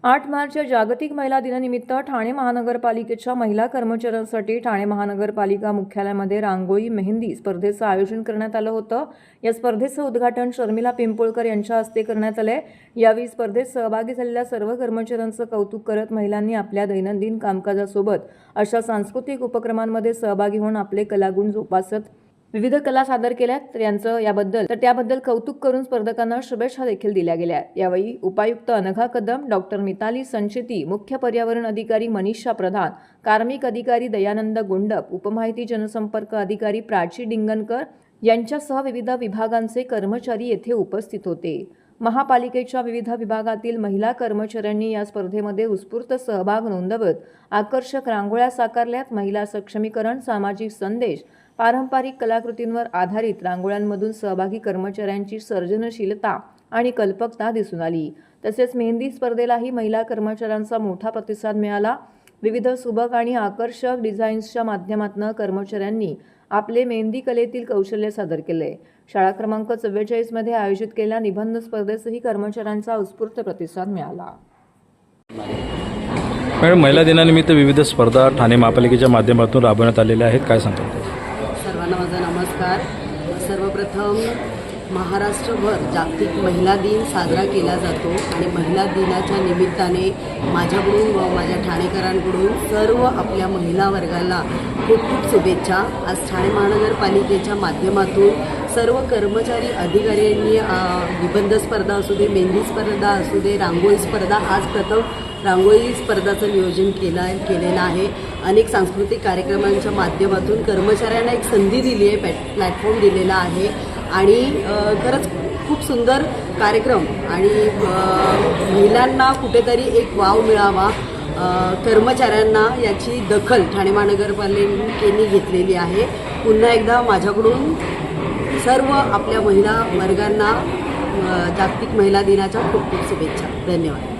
8 मार्च या जागतिक महिला दिनानिमित्त ठाणे महानगरपालिकेच्या महिला कर्मचाऱ्यांसाठी ठाणे महानगरपालिका मुख्यालयामध्ये रांगोळी मेहंदी स्पर्धेचं आयोजन करण्यात आलं होतं। या स्पर्धेचं उद्घाटन शर्मिला पिंपोळकर यांच्या हस्ते करण्यात आले। यावेळी स्पर्धेत सहभागी झालेल्या सर्व कर्मचाऱ्यांचं कौतुक करत महिलांनी आपल्या दैनंदिन कामकाजासोबत अशा सांस्कृतिक उपक्रमांमध्ये सहभागी होऊन आपले कलागुण जोपासत विविध कला सादर केल्या। त्याबद्दल कौतुक करून स्पर्धकांना शुभेच्छा देखील दिल्या गेल्या। यावेळी उपायुक्त अनघा कदम, डॉक्टर मिताली संचेती, मुख्य पर्यावरण अधिकारी मनीषा प्रधान, कार्मिक अधिकारी दयानंद गुंडप, उपमाहिती जनसंपर्क अधिकारी प्राची डिंगनकर यांच्यासह विविध विभागांचे कर्मचारी येथे उपस्थित होते। महापालिकेच्या विविध विभागातील महिला कर्मचाऱ्यांनी या स्पर्धेमध्ये उत्स्फूर्त सहभाग नोंदवत आकर्षक रांगोळ्या साकारल्यात। महिला सक्षमीकरण, सामाजिक संदेश, पारंपरिक कलाकृतींवर आधारित रांगोळ्यांमधून सहभागी कर्मचाऱ्यांची सर्जनशीलता आणि कल्पकता दिसून आली। तसेच मेहंदी स्पर्धेलाही महिला कर्मचाऱ्यांचा मोठा प्रतिसाद मिळाला। विविध सुबक आणि आकर्षक डिझाईन्सच्या माध्यमातून कर्मचाऱ्यांनी आपले मेहंदी कलेतील कौशल्य सादर केले। शाळा क्रमांक 44 मध्ये आयोजित केलेल्या निबंध स्पर्धेसही कर्मचाऱ्यांचा उत्स्फूर्त प्रतिसाद मिळाला। मॅडम, महिला दिनानिमित्त विविध स्पर्धा ठाणे महापालिकेच्या माध्यमातून राबवण्यात आलेल्या आहेत, काय सांगता? सर्वांना माझा नमस्कार। सर्वप्रथम महाराष्ट्रभर जागतिक महिला दिन साजरा केला जातो आणि महिला दिनाच्या निमित्ताने माझ्याकडून व माझ्या ठाणेकरांकडून सर्व आपल्या महिला वर्गाला खूप खूप शुभेच्छा। आज ठाणे महानगरपालिकेच्या माध्यमातून सर्व कर्मचारी अधिकाऱ्यांनी निबंध स्पर्धा असू दे, मेहंदी स्पर्धा असू दे, रांगोळी स्पर्धा, आज प्रथम रांगोळी स्पर्धाचं नियोजन केलेलं आहे। अनेक सांस्कृतिक कार्यक्रमांच्या माध्यमातून कर्मचाऱ्यांना एक संधी दिली आहे, प्लॅटफॉर्म दिलेला आहे आणि खरंच खूप सुंदर कार्यक्रम आणि महिलांना कुठेतरी एक वाव मिळावा, कर्मचाऱ्यांना याची दखल ठाणे महानगरपालिकेने घेतलेली आहे। पुन्हा एकदा माझ्याकडून सर्व आपल्या महिला वर्गांना जागतिक महिला दिनाच्या खूप खूप शुभेच्छा। धन्यवाद।